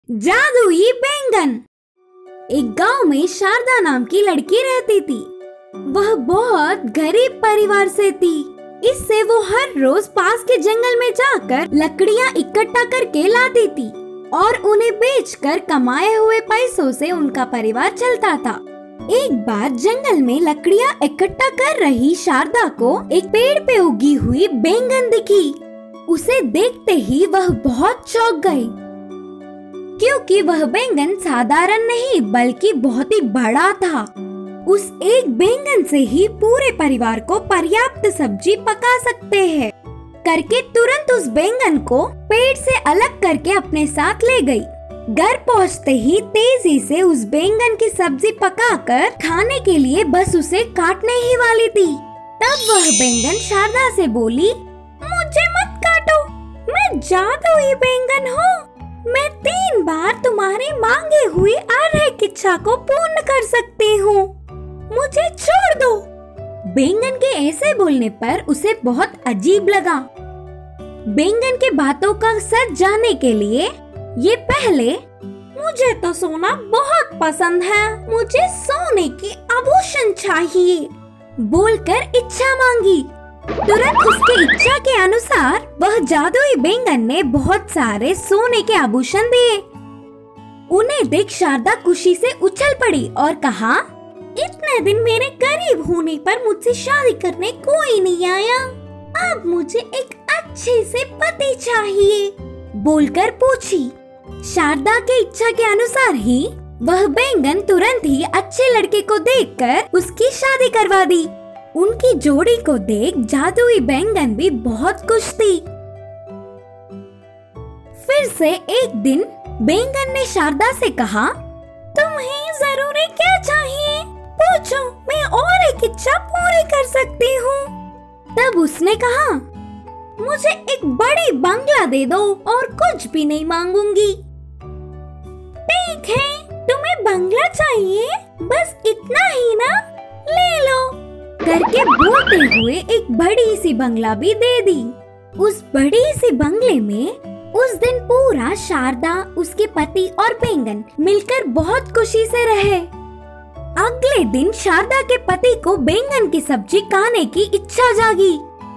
जादुई बैंगन। एक गांव में शारदा नाम की लड़की रहती थी। वह बहुत गरीब परिवार से थी। इससे वो हर रोज पास के जंगल में जाकर लकड़ियां इकट्ठा करके लाती थी और उन्हें बेचकर कमाए हुए पैसों से उनका परिवार चलता था। एक बार जंगल में लकड़ियां इकट्ठा कर रही शारदा को एक पेड़ पे उगी हुई बैंगन दिखी। उसे देखते ही वह बहुत चौंक गई, क्योंकि वह बैंगन साधारण नहीं बल्कि बहुत ही बड़ा था। उस एक बैंगन से ही पूरे परिवार को पर्याप्त सब्जी पका सकते हैं करके तुरंत उस बैंगन को पेड़ से अलग करके अपने साथ ले गई। घर पहुंचते ही तेजी से उस बैंगन की सब्जी पकाकर खाने के लिए बस उसे काटने ही वाली थी। तब वह बैंगन शारदा से बोली, मुझे मत काटो, मैं जादुई बैंगन हूँ। मैं 3 बार तुम्हारी मांगी हुई हर एक इच्छा को पूर्ण कर सकती हूँ, मुझे छोड़ दो। बैंगन के ऐसे बोलने पर उसे बहुत अजीब लगा। बैंगन के बातों का सच जानने के लिए ये पहले मुझे तो सोना बहुत पसंद है, मुझे सोने की आभूषण चाहिए बोलकर इच्छा मांगी। तुरंत उसके इच्छा के अनुसार वह जादुई बैंगन ने बहुत सारे सोने के आभूषण दिए। उन्हें देख शारदा खुशी से उछल पड़ी और कहा, इतने दिन मेरे गरीब होने पर मुझसे शादी करने कोई नहीं आया, अब मुझे एक अच्छे से पति चाहिए बोलकर पूछी। शारदा के इच्छा के अनुसार ही वह बैंगन तुरंत ही अच्छे लड़के को देखकर उसकी शादी करवा दी। उनकी जोड़ी को देख जादुई बैंगन भी बहुत खुश थी। फिर से एक दिन बैंगन ने शारदा से कहा, तुम्हें जरूरी क्या चाहिए? पूछो, मैं और एक इच्छा पूरी कर सकती हूँ। तब उसने कहा, मुझे एक बड़ी बंगला दे दो और कुछ भी नहीं मांगूंगी। ठीक है, तुम्हें बंगला चाहिए, बस इतना ही ना, ले लो करके बोलते हुए एक बड़ी सी बंगला भी दे दी। उस बड़ी सी बंगले में उस दिन पूरा शारदा, उसके पति और बैंगन मिलकर बहुत खुशी से रहे। अगले दिन शारदा के पति को बैंगन की सब्जी खाने की इच्छा जागी।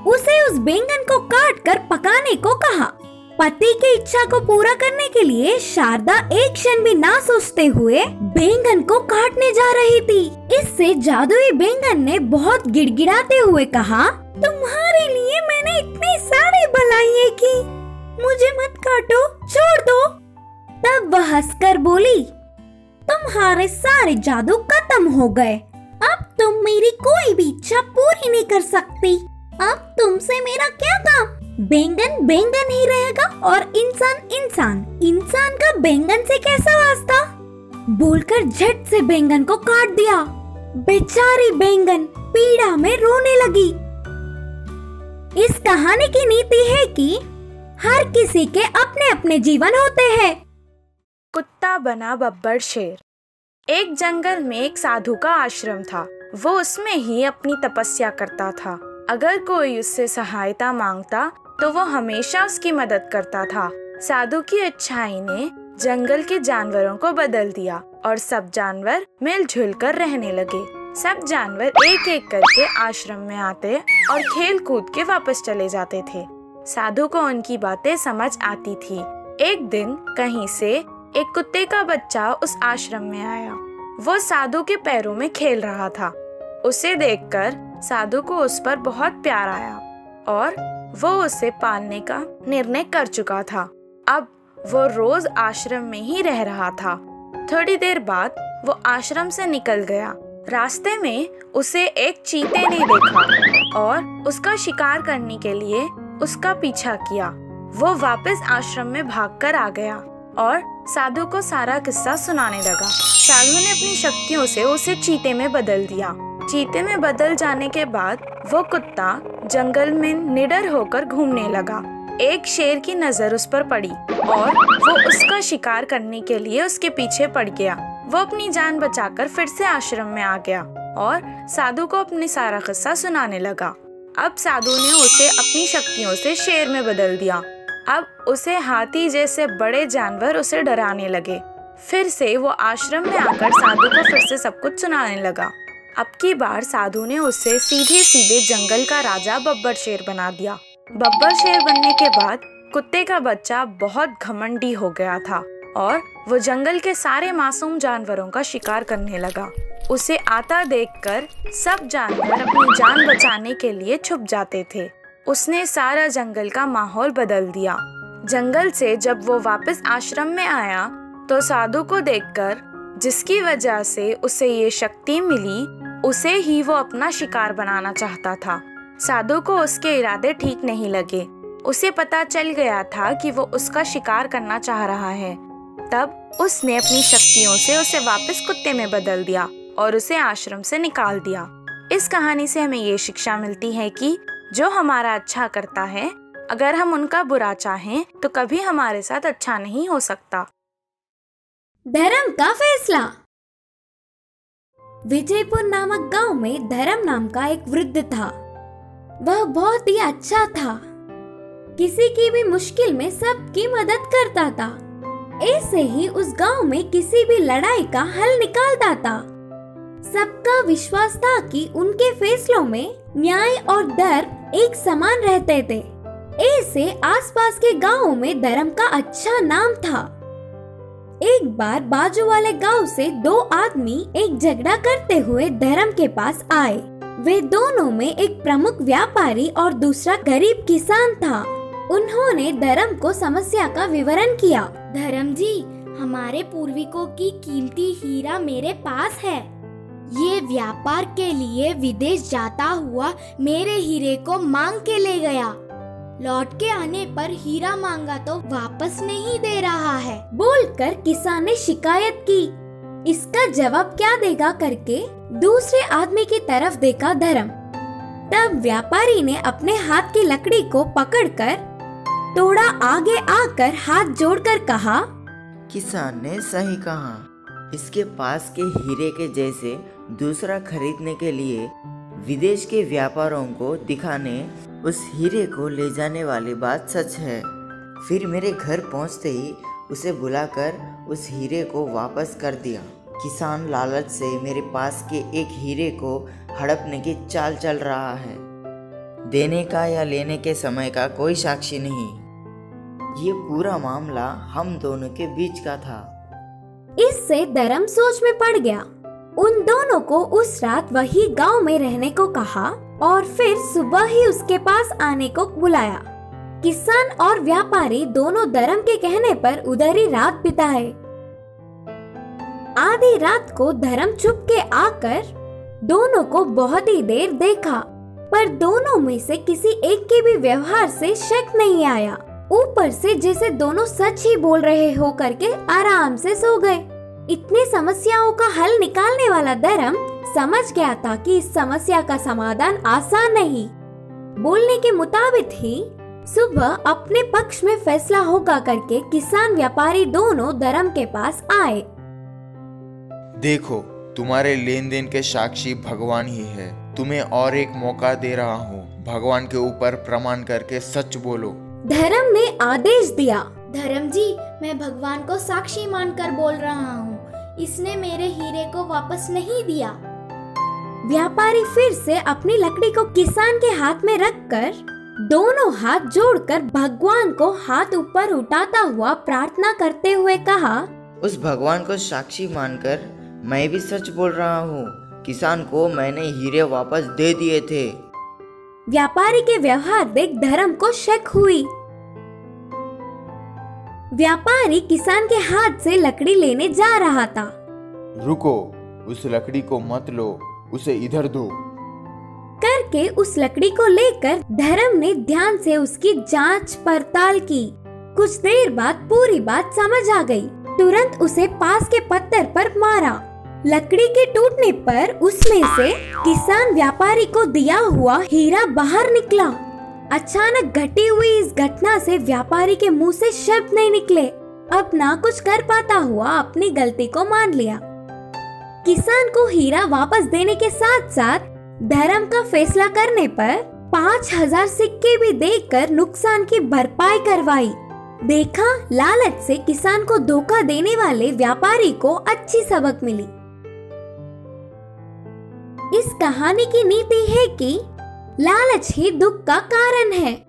उसे उस बैंगन को काट कर पकाने को कहा। पति की इच्छा को पूरा करने के लिए शारदा एक क्षण भी ना सोचते हुए बैंगन को काटने जा रही थी। इससे जादुई बैंगन ने बहुत गिड़गिड़ाते हुए कहा, तुम्हारे लिए मैंने इतनी सारी भलाइयाँ की, मुझे मत काटो, छोड़ दो। तब वह हंसकर बोली, तुम्हारे सारे जादू खत्म हो गए, अब तुम मेरी कोई भी इच्छा पूरी नहीं कर सकती। अब तुमसे मेरा क्या काम? बैंगन बैंगन ही रहेगा और इंसान इंसान। इंसान का बैंगन से कैसा वास्ता? बोलकर झट से बैंगन को काट दिया। बेचारी बैंगन पीड़ा में रोने लगी। इस कहानी की नीति है कि हर किसी के अपने अपने जीवन होते हैं। कुत्ता बना बब्बर शेर। एक जंगल में एक साधु का आश्रम था। वो उसमें ही अपनी तपस्या करता था। अगर कोई उससे सहायता मांगता तो वो हमेशा उसकी मदद करता था। साधु की अच्छाई ने जंगल के जानवरों को बदल दिया और सब जानवर मिलजुल कर रहने लगे। सब जानवर एक एक करके आश्रम में आते और खेल कूद के वापस चले जाते थे। साधु को उनकी बातें समझ आती थी। एक दिन कहीं से एक कुत्ते का बच्चा उस आश्रम में आया। वो साधु के पैरों में खेल रहा था। उसे देखकर साधु को उस पर बहुत प्यार आया और वो उसे पालने का निर्णय कर चुका था। अब वो रोज आश्रम में ही रह रहा था। थोड़ी देर बाद वो आश्रम से निकल गया। रास्ते में उसे एक चीते ने देखा और उसका शिकार करने के लिए उसका पीछा किया। वो वापस आश्रम में भागकर आ गया और साधु को सारा किस्सा सुनाने लगा। साधु ने अपनी शक्तियों से उसे चीते में बदल दिया। चीते में बदल जाने के बाद वो कुत्ता जंगल में निडर होकर घूमने लगा। एक शेर की नजर उस पर पड़ी और वो उसका शिकार करने के लिए उसके पीछे पड़ गया। वो अपनी जान बचाकर फिर से आश्रम में आ गया और साधु को अपनी सारा किस्सा सुनाने लगा। अब साधु ने उसे अपनी शक्तियों से शेर में बदल दिया। अब उसे हाथी जैसे बड़े जानवर उसे डराने लगे। फिर से वो आश्रम में आकर साधु को फिर से सब कुछ सुनाने लगा। अब की बार साधु ने उसे सीधे सीधे जंगल का राजा बब्बर शेर बना दिया। बब्बर शेर बनने के बाद कुत्ते का बच्चा बहुत घमंडी हो गया था और वो जंगल के सारे मासूम जानवरों का शिकार करने लगा। उसे आता देखकर सब जानवर अपनी जान बचाने के लिए छुप जाते थे। उसने सारा जंगल का माहौल बदल दिया। जंगल से जब वो वापस आश्रम में आया तो साधु को देखकर, जिसकी वजह से उसे ये शक्ति मिली, उसे ही वो अपना शिकार बनाना चाहता था। साधु को उसके इरादे ठीक नहीं लगे। उसे पता चल गया था कि वो उसका शिकार करना चाह रहा है। तब उसने अपनी शक्तियों से उसे वापस कुत्ते में बदल दिया और उसे आश्रम से निकाल दिया। इस कहानी से हमें ये शिक्षा मिलती है कि जो हमारा अच्छा करता है, अगर हम उनका बुरा चाहें तो कभी हमारे साथ अच्छा नहीं हो सकता। धर्म का फैसला। विजयपुर नामक गांव में धर्म नाम का एक वृद्ध था। वह बहुत ही अच्छा था। किसी की भी मुश्किल में सबकी मदद करता था। ऐसे ही उस गांव में किसी भी लड़ाई का हल निकालता था। सबका विश्वास था कि उनके फैसलों में न्याय और धर्म एक समान रहते थे। ऐसे आसपास के गांवों में धर्म का अच्छा नाम था। एक बार बाजू वाले गांव से दो आदमी एक झगड़ा करते हुए धर्म के पास आए। वे दोनों में एक प्रमुख व्यापारी और दूसरा गरीब किसान था। उन्होंने धर्म को समस्या का विवरण किया। धर्म जी, हमारे पूर्वजों की कीमती हीरा मेरे पास है। ये व्यापार के लिए विदेश जाता हुआ मेरे हीरे को मांग के ले गया। लौट के आने पर हीरा मांगा तो वापस नहीं दे रहा है। बोलकर किसान ने शिकायत की। इसका जवाब क्या देगा करके दूसरे आदमी की तरफ देखा धर्म। तब व्यापारी ने अपने हाथ की लकड़ी को पकड़कर थोड़ा आगे आकर हाथ जोड़कर कहा, किसान ने सही कहा। इसके पास के हीरे के जैसे दूसरा खरीदने के लिए विदेश के व्यापारों को दिखाने उस हीरे को ले जाने वाली बात सच है। फिर मेरे घर पहुंचते ही उसे बुलाकर उस हीरे को वापस कर दिया। किसान लालच से मेरे पास के एक हीरे को हड़पने की चाल चल रहा है। देने का या लेने के समय का कोई साक्षी नहीं। ये पूरा मामला हम दोनों के बीच का था। इससे धर्म सोच में पड़ गया। उन दोनों को उस रात वही गांव में रहने को कहा और फिर सुबह ही उसके पास आने को बुलाया। किसान और व्यापारी दोनों धर्म के कहने पर उधर ही रात बिताए। आधी रात को धर्म चुप के आकर दोनों को बहुत ही देर देखा, पर दोनों में से किसी एक के भी व्यवहार से शक नहीं आया। ऊपर से जैसे दोनों सच ही बोल रहे हो करके आराम से सो गए। इतनी समस्याओं का हल निकालने वाला धर्म समझ गया था कि इस समस्या का समाधान आसान नहीं। बोलने के मुताबिक ही सुबह अपने पक्ष में फैसला होगा करके किसान व्यापारी दोनों धर्म के पास आए। देखो, तुम्हारे लेन देन के साक्षी भगवान ही है। तुम्हें और एक मौका दे रहा हूँ। भगवान के ऊपर प्रमाण करके सच बोलो। धर्म ने आदेश दिया। धर्म जी, मैं भगवान को साक्षी मानकर बोल रहा हूँ। इसने मेरे हीरे को वापस नहीं दिया। व्यापारी फिर से अपनी लकड़ी को किसान के हाथ में रखकर दोनों हाथ जोड़कर भगवान को हाथ ऊपर उठाता हुआ प्रार्थना करते हुए कहा, उस भगवान को साक्षी मानकर मैं भी सच बोल रहा हूँ। किसान को मैंने हीरे वापस दे दिए थे। व्यापारी के व्यवहार देख धर्म को शक हुई। व्यापारी किसान के हाथ से लकड़ी लेने जा रहा था। रुको, उस लकड़ी को मत लो, उसे इधर दो करके उस लकड़ी को लेकर धर्म ने ध्यान से उसकी जांच पड़ताल की। कुछ देर बाद पूरी बात समझ आ गई। तुरंत उसे पास के पत्थर पर मारा। लकड़ी के टूटने पर उसमें से किसान व्यापारी को दिया हुआ हीरा बाहर निकला। अचानक घटी हुई इस घटना से व्यापारी के मुंह से शब्द नहीं निकले। अब ना कुछ कर पाता हुआ अपनी गलती को मान लिया। किसान को हीरा वापस देने के साथ साथ धर्म का फैसला करने पर 5000 सिक्के भी देकर नुकसान की भरपाई करवाई। देखा, लालच से किसान को धोखा देने वाले व्यापारी को अच्छी सबक मिली। इस कहानी की नीति है कि लालच ही दुख का कारण है।